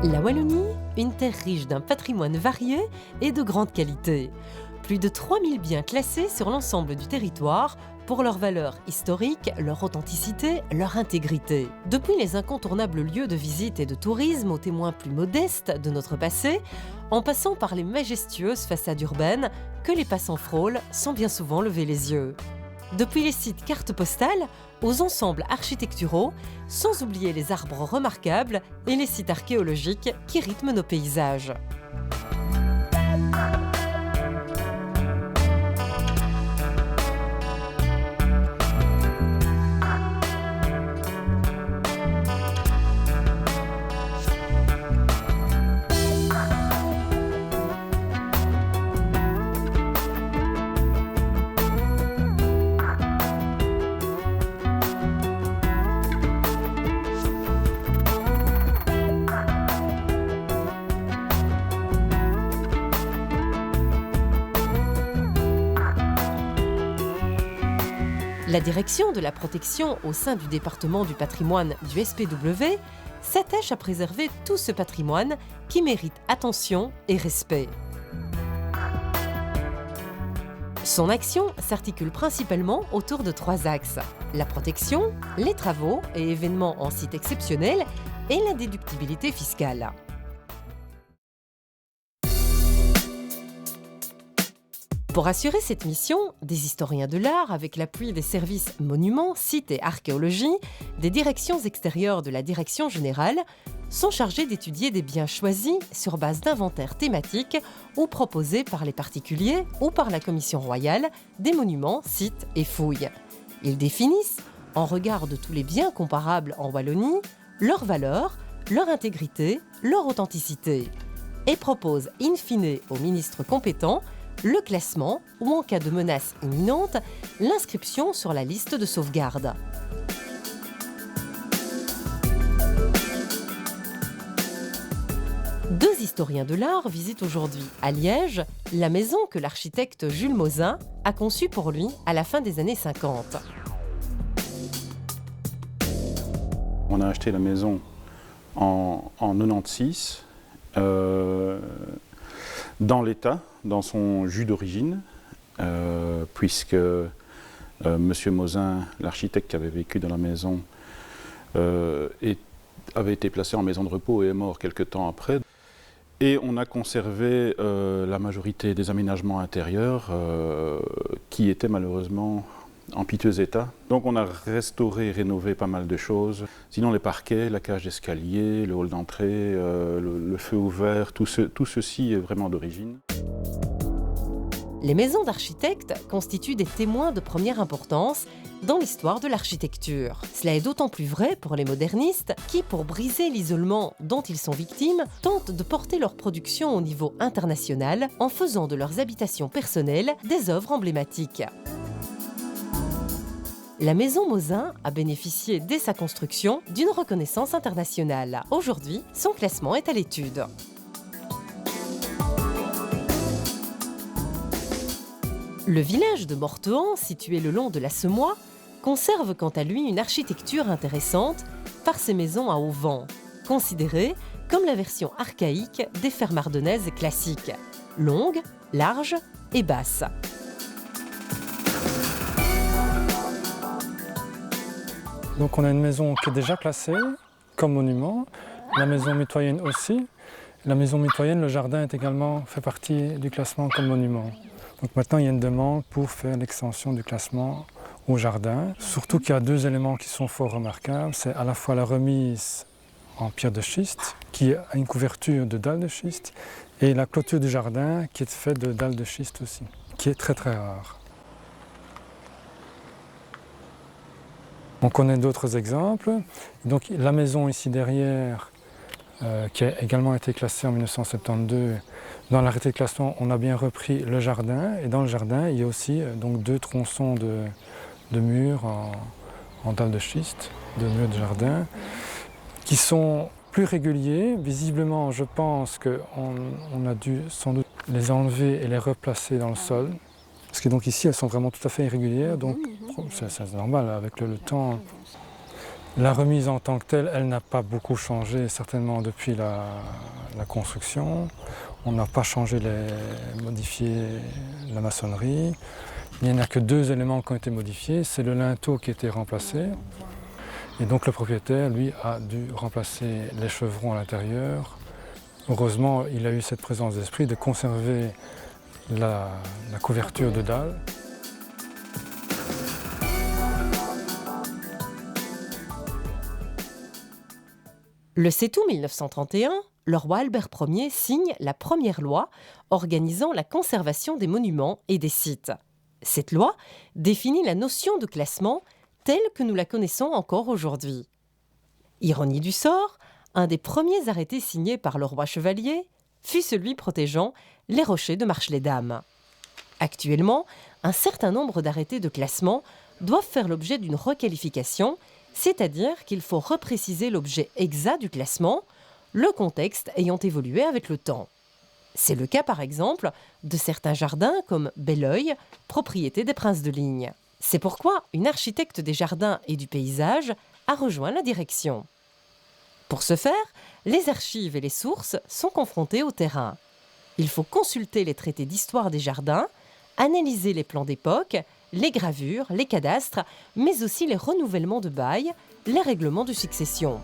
La Wallonie, une terre riche d'un patrimoine varié et de grande qualité. Plus de 3000 biens classés sur l'ensemble du territoire pour leur valeur historique, leur authenticité, leur intégrité. Depuis les incontournables lieux de visite et de tourisme aux témoins plus modestes de notre passé, en passant par les majestueuses façades urbaines que les passants frôlent sans bien souvent lever les yeux. Depuis les sites cartes postales aux ensembles architecturaux, sans oublier les arbres remarquables et les sites archéologiques qui rythment nos paysages. La direction de la protection au sein du département du patrimoine du SPW s'attache à préserver tout ce patrimoine qui mérite attention et respect. Son action s'articule principalement autour de 3 axes: la protection, les travaux et événements en site exceptionnel et la déductibilité fiscale. Pour assurer cette mission, des historiens de l'art, avec l'appui des services monuments, sites et archéologie, des directions extérieures de la Direction générale, sont chargés d'étudier des biens choisis sur base d'inventaires thématiques ou proposés par les particuliers ou par la Commission royale des monuments, sites et fouilles. Ils définissent, en regard de tous les biens comparables en Wallonie, leur valeur, leur intégrité, leur authenticité, et proposent in fine au ministre compétent le classement ou, en cas de menace imminente, l'inscription sur la liste de sauvegarde. Deux historiens de l'art visitent aujourd'hui à Liège la maison que l'architecte Jules Mozin a conçue pour lui à la fin des années 50. On a acheté la maison en 96, dans l'état, dans son jus d'origine, puisque Monsieur Mozin, l'architecte qui avait vécu dans la maison, avait été placé en maison de repos et est mort quelque temps après. Et on a conservé la majorité des aménagements intérieurs qui étaient malheureusement en piteux état. Donc on a restauré et rénové pas mal de choses. Sinon les parquets, la cage d'escalier, le hall d'entrée, le feu ouvert, tout ceci est vraiment d'origine. Les maisons d'architectes constituent des témoins de première importance dans l'histoire de l'architecture. Cela est d'autant plus vrai pour les modernistes qui, pour briser l'isolement dont ils sont victimes, tentent de porter leur production au niveau international en faisant de leurs habitations personnelles des œuvres emblématiques. La maison Mozin a bénéficié dès sa construction d'une reconnaissance internationale. Aujourd'hui, son classement est à l'étude. Le village de Mortehan, situé le long de la Semois, conserve quant à lui une architecture intéressante par ses maisons à auvent, considérées comme la version archaïque des fermes ardennaises classiques, longues, larges et basses. Donc on a une maison qui est déjà classée comme monument, la maison mitoyenne aussi. La maison mitoyenne, le jardin est également fait partie du classement comme monument. Donc maintenant il y a une demande pour faire l'extension du classement au jardin. Surtout qu'il y a 2 éléments qui sont fort remarquables. C'est à la fois la remise en pierre de schiste, qui a une couverture de dalles de schiste, et la clôture du jardin qui est faite de dalles de schiste aussi, qui est très très rare. On connaît d'autres exemples. Donc la maison ici derrière, qui a également été classée en 1972, dans l'arrêté de classement, on a bien repris le jardin. Et dans le jardin, il y a aussi donc 2 tronçons de murs en dalles de schiste, de murs de jardin, qui sont plus réguliers. Visiblement, je pense qu'on a dû sans doute les enlever et les replacer dans le sol. Parce que donc ici, elles sont vraiment tout à fait irrégulières, donc c'est normal avec le temps. La remise en tant que telle, elle n'a pas beaucoup changé, certainement depuis la construction. On n'a pas modifié la maçonnerie. Il n'y en a que 2 éléments qui ont été modifiés. C'est le linteau qui a été remplacé. Et donc le propriétaire, lui, a dû remplacer les chevrons à l'intérieur. Heureusement, il a eu cette présence d'esprit de conserver la couverture de dalle. Le 7 août 1931, le roi Albert Ier signe la première loi organisant la conservation des monuments et des sites. Cette loi définit la notion de classement telle que nous la connaissons encore aujourd'hui. Ironie du sort, un des premiers arrêtés signés par le roi chevalier fut celui protégeant les rochers de Marche-les-Dames. Actuellement, un certain nombre d'arrêtés de classement doivent faire l'objet d'une requalification, c'est-à-dire qu'il faut repréciser l'objet exact du classement, le contexte ayant évolué avec le temps. C'est le cas par exemple de certains jardins comme Belleuil, propriété des princes de Ligne. C'est pourquoi une architecte des jardins et du paysage a rejoint la direction. Pour ce faire, les archives et les sources sont confrontées au terrain. Il faut consulter les traités d'histoire des jardins, analyser les plans d'époque, les gravures, les cadastres, mais aussi les renouvellements de bail, les règlements de succession.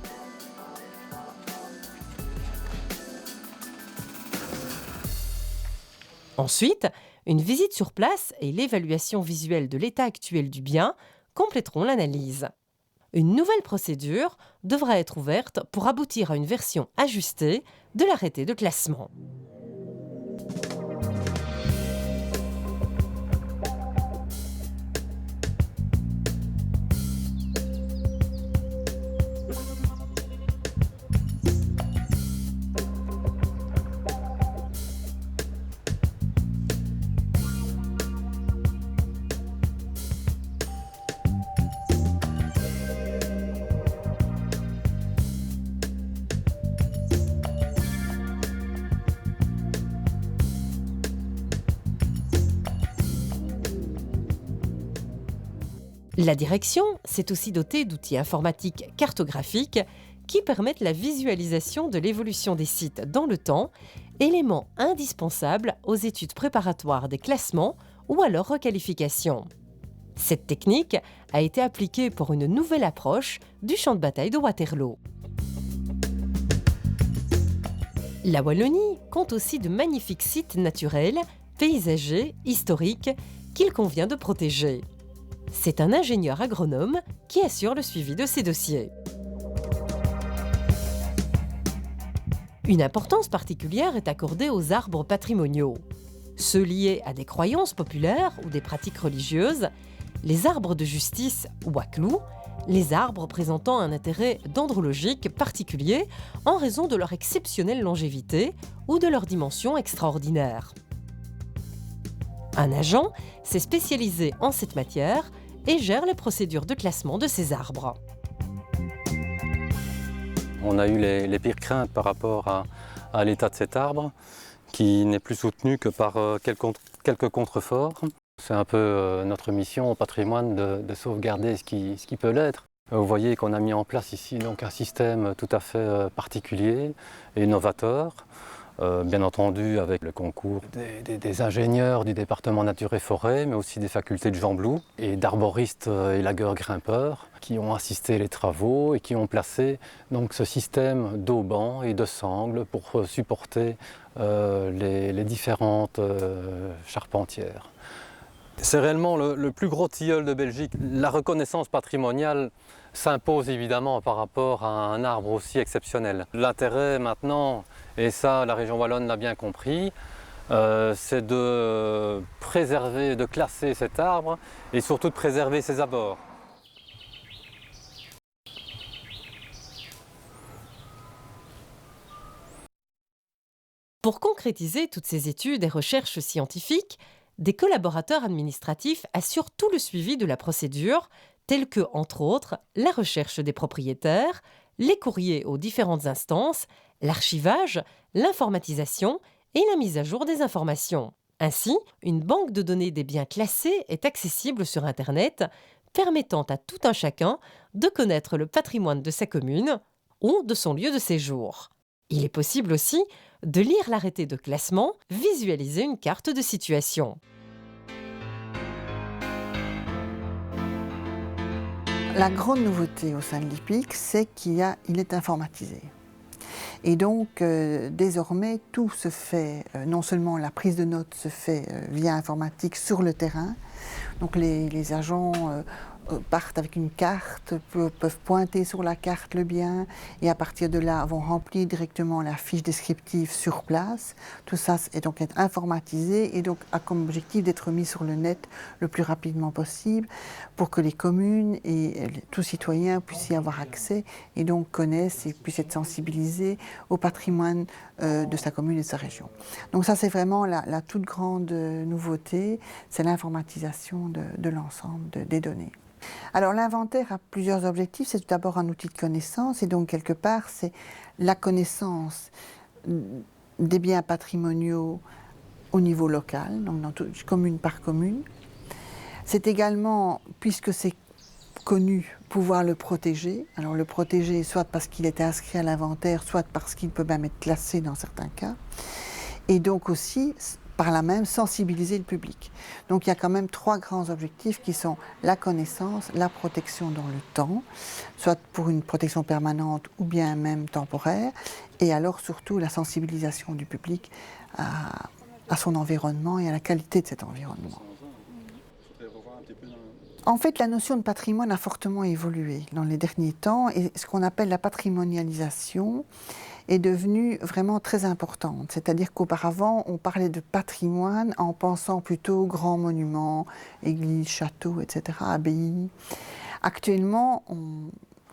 Ensuite, une visite sur place et l'évaluation visuelle de l'état actuel du bien compléteront l'analyse. Une nouvelle procédure devra être ouverte pour aboutir à une version ajustée de l'arrêté de classement. La direction s'est aussi dotée d'outils informatiques cartographiques qui permettent la visualisation de l'évolution des sites dans le temps, élément indispensable aux études préparatoires des classements ou à leur requalification. Cette technique a été appliquée pour une nouvelle approche du champ de bataille de Waterloo. La Wallonie compte aussi de magnifiques sites naturels, paysagers, historiques qu'il convient de protéger. C'est un ingénieur agronome qui assure le suivi de ces dossiers. Une importance particulière est accordée aux arbres patrimoniaux. Ceux liés à des croyances populaires ou des pratiques religieuses, les arbres de justice ou à clous, les arbres présentant un intérêt dendrologique particulier en raison de leur exceptionnelle longévité ou de leur dimension extraordinaire. Un agent s'est spécialisé en cette matière et gère les procédures de classement de ces arbres. On a eu les pires craintes par rapport à l'état de cet arbre, qui n'est plus soutenu que par quelques contreforts. C'est un peu notre mission au patrimoine de sauvegarder ce qui peut l'être. Vous voyez qu'on a mis en place ici donc, un système tout à fait particulier et novateur. Bien entendu avec le concours des ingénieurs du département nature et forêt, mais aussi des facultés de Jean Blou et d'arboristes et lagueurs grimpeurs qui ont assisté les travaux et qui ont placé donc, ce système d'aubans et de sangles pour supporter les différentes charpentières. C'est réellement le plus gros tilleul de Belgique. La reconnaissance patrimoniale s'impose évidemment par rapport à un arbre aussi exceptionnel. L'intérêt maintenant, et ça la région wallonne l'a bien compris, c'est de préserver, de classer cet arbre et surtout de préserver ses abords. Pour concrétiser toutes ces études et recherches scientifiques, des collaborateurs administratifs assurent tout le suivi de la procédure, tels que, entre autres, la recherche des propriétaires, les courriers aux différentes instances, l'archivage, l'informatisation et la mise à jour des informations. Ainsi, une banque de données des biens classés est accessible sur Internet, permettant à tout un chacun de connaître le patrimoine de sa commune ou de son lieu de séjour. Il est possible aussi de lire l'arrêté de classement, visualiser une carte de situation. La grande nouveauté au sein de l'IPIC, c'est qu'il est informatisé. Et donc, désormais, tout se fait, non seulement la prise de notes se fait via informatique sur le terrain, donc les agents partent avec une carte, peuvent pointer sur la carte le bien et à partir de là vont remplir directement la fiche descriptive sur place. Tout ça est donc informatisé et donc a comme objectif d'être mis sur le net le plus rapidement possible pour que les communes et tous citoyens puissent y avoir accès et donc connaissent et puissent être sensibilisés au patrimoine de sa commune et de sa région. Donc ça c'est vraiment la toute grande nouveauté, c'est l'informatisation de l'ensemble des données. Alors l'inventaire a plusieurs objectifs, c'est tout d'abord un outil de connaissance et donc quelque part c'est la connaissance des biens patrimoniaux au niveau local, donc dans commune par commune. C'est également, puisque c'est connu, pouvoir le protéger. Alors le protéger soit parce qu'il est inscrit à l'inventaire, soit parce qu'il peut même être classé dans certains cas. Et donc aussi, par là même, sensibiliser le public. Donc il y a quand même 3 grands objectifs qui sont la connaissance, la protection dans le temps, soit pour une protection permanente ou bien même temporaire, et alors surtout la sensibilisation du public à son environnement et à la qualité de cet environnement. En fait, la notion de patrimoine a fortement évolué dans les derniers temps et ce qu'on appelle la patrimonialisation est devenue vraiment très importante. C'est-à-dire qu'auparavant, on parlait de patrimoine en pensant plutôt grands monuments, églises, châteaux, etc., abbayes. Actuellement,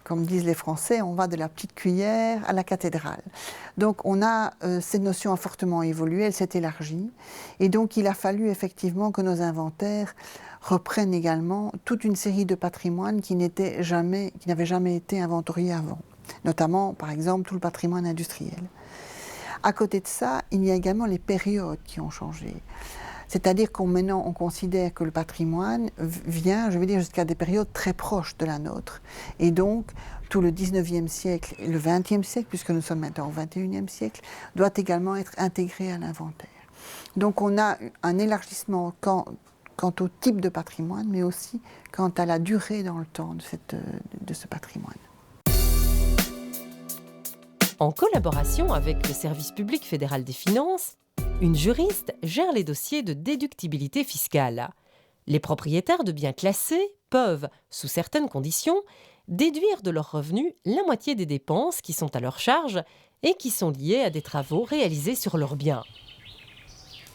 comme disent les Français, on va de la petite cuillère à la cathédrale. Donc cette notion a fortement évolué, elle s'est élargie. Et donc il a fallu effectivement que nos inventaires reprennent également toute une série de patrimoines qui n'avaient jamais été inventoriés avant. Notamment, par exemple, tout le patrimoine industriel. À côté de ça, il y a également les périodes qui ont changé. C'est-à-dire qu'on maintenant, on considère que le patrimoine vient, je veux dire, jusqu'à des périodes très proches de la nôtre. Et donc, tout le 19e siècle et le 20e siècle, puisque nous sommes maintenant au 21e siècle, doit également être intégré à l'inventaire. Donc, on a un élargissement quant au type de patrimoine, mais aussi quant à la durée dans le temps de ce patrimoine. En collaboration avec le Service public fédéral des finances, une juriste gère les dossiers de déductibilité fiscale. Les propriétaires de biens classés peuvent, sous certaines conditions, déduire de leurs revenus la moitié des dépenses qui sont à leur charge et qui sont liées à des travaux réalisés sur leurs biens.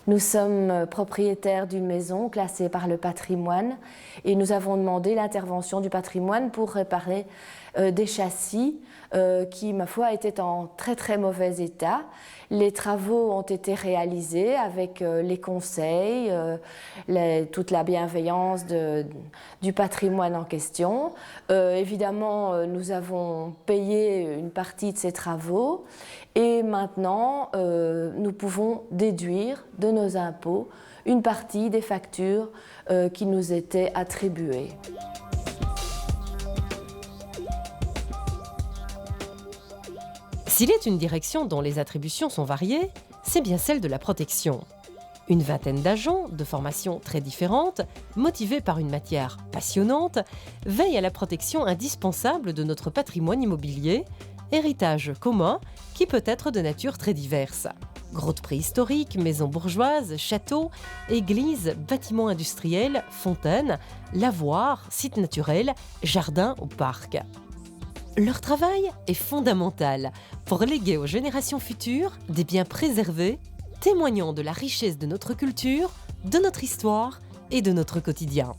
Nous sommes propriétaires d'une maison classée par le patrimoine et nous avons demandé l'intervention du patrimoine pour réparer des châssis qui, ma foi, étaient en très très mauvais état. Les travaux ont été réalisés avec les conseils, toute la bienveillance du patrimoine en question. Évidemment, nous avons payé une partie de ces travaux et maintenant, nous pouvons déduire de nos impôts une partie des factures qui nous étaient attribuées. S'il est une direction dont les attributions sont variées, c'est bien celle de la protection. Une vingtaine d'agents, de formations très différentes, motivés par une matière passionnante, veillent à la protection indispensable de notre patrimoine immobilier, héritage commun qui peut être de nature très diverse. Grottes préhistoriques, maisons bourgeoises, châteaux, églises, bâtiments industriels, fontaines, lavoirs, sites naturels, jardins ou parcs. Leur travail est fondamental pour léguer aux générations futures des biens préservés, témoignant de la richesse de notre culture, de notre histoire et de notre quotidien.